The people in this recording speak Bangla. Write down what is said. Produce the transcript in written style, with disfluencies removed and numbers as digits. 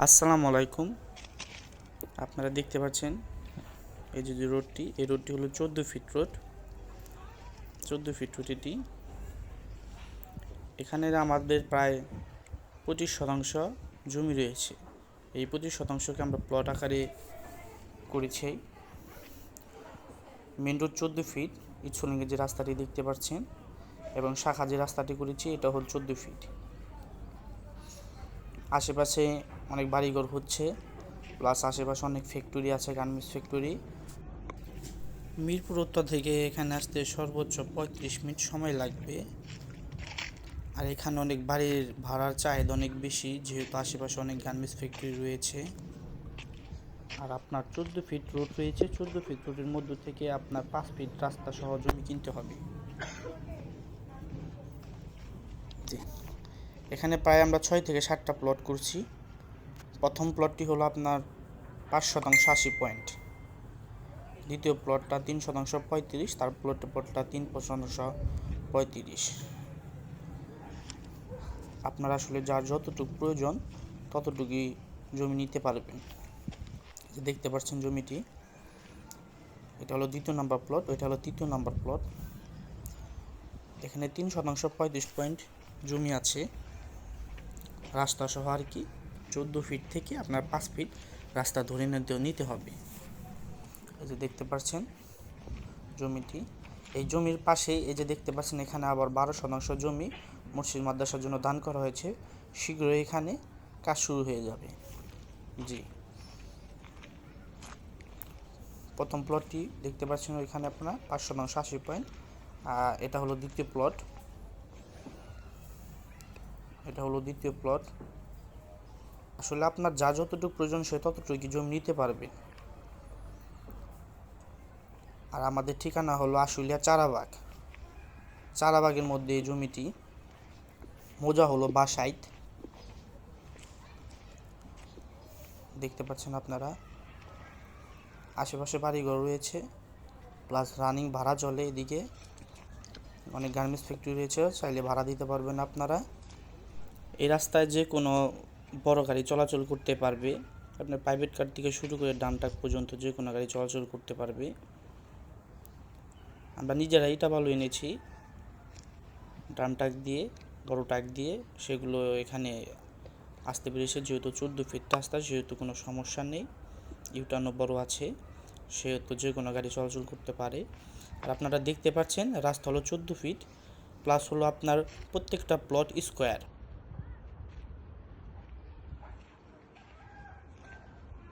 আসসালামু আলাইকুম। আপনারা দেখতে পাচ্ছেন এই যে রোডটি, এই রোডটি হলো 14 ফিট রোড। 14 ফিট রোড এটি। এখানে আমাদের প্রায় 25% জমি রয়েছে। এই 25%কে আমরা প্লট আকারে করেছি। মেন রোড 14 ফিট, ইচ্ছলিঙ্গের যে রাস্তাটি দেখতে পাচ্ছেন এবং শাখা যে রাস্তাটি করেছি এটা হল 14 ফিট। আশেপাশে অনেক বাড়িঘর হচ্ছে, প্লাস আশেপাশে অনেক ফ্যাক্টরি আছে, গার্মেন্টস ফ্যাক্টরি। মিরপুর উত্তর থেকে এখানে আসতে সর্বোচ্চ 35 মিনিট সময় লাগবে। আর এখানে অনেক বাড়ির ভাড়ার চাহিদা অনেক বেশি, যেহেতু আশেপাশে অনেক গার্মেন্টস ফ্যাক্টরি রয়েছে। আর আপনার 14 ফিট রোড রয়েছে। 14 ফিট রোডের মধ্য থেকে আপনার 5 ফিট রাস্তা সহ জমি কিনতে হবে। এখানে প্রায় আমরা 6 থেকে 7টা প্লট করছি। প্রথম প্লটটি হলো আপনার 5% 80 পয়েন্ট, দ্বিতীয় প্লটটা 3% 35, তার প্লটটা 3% 35। আপনারা আসলে যার যতটুকু প্রয়োজন ততটুকুই জমি নিতে পারবেন। দেখতে পাচ্ছেন জমিটি, এটা হলো 2য় নাম্বার প্লট, এটা হলো 3য় নাম্বার প্লট। এখানে 3% 35 পয়েন্ট জমি আছে রাস্তা সহ আর কি। 14 ফিট থেকে আপনার 5 ফিট রাস্তা ধরে নিতে হবে। এই যে দেখতে পাচ্ছেন জমিটি, এই জমির পাশেই এই যে দেখতে পাচ্ছেন এখানে আবার 12% জমি মসজিদ মাদ্রাসার জন্য দান করা হয়েছে। শীঘ্রই এখানে কাজ শুরু হয়ে যাবে। জি, প্রথম প্লটটি দেখতে পাচ্ছেন এখানে আপনার 5% 80 পয়েন্ট। এটা হলো দ্বিতীয় প্লট, এটা হলো দ্বিতীয় প্লট। আসলে আপনার যা যতটুকু প্রয়োজন সে ততটুকু জমি নিতে পারবে। আর আমাদের ঠিকানা হলো আশুলিয়া চারাবাগ। চারাবাগের মধ্যে এই জমিটি, মোজা হলো বাসাইত। দেখতে পাচ্ছেন আপনারা, আশেপাশে বাড়িঘর রয়েছে, প্লাস রানিং ভাড়া চলে। এদিকে অনেক গার্মেন্টস ফ্যাক্টরি রয়েছে, চাইলে ভাড়া দিতে পারবেন আপনারা। এই রাস্তায় যে কোনো বড় গাড়ি চলাচল করতে পারবে। আপনার প্রাইভেট কার থেকে শুরু করে ডান ট্রাক পর্যন্ত যে কোনো গাড়ি চলাচল করতে পারবে। আমরা নিজেরা ইটা বালু এনেছি ডান ট্রাক দিয়ে, বড় ট্রাক দিয়ে, সেগুলো এখানে আসতে পেরেছে। যেহেতু 14 ফিট রাস্তা, সেহেতু কোনো সমস্যা নেই। ইউটার্নও বড় আছে, সেহেতু যে কোনো গাড়ি চলাচল করতে পারে। আর আপনারা দেখতে পাচ্ছেন রাস্তা হলো 14 ফিট, প্লাস হলো আপনার প্রত্যেকটা প্লট স্কোয়ার।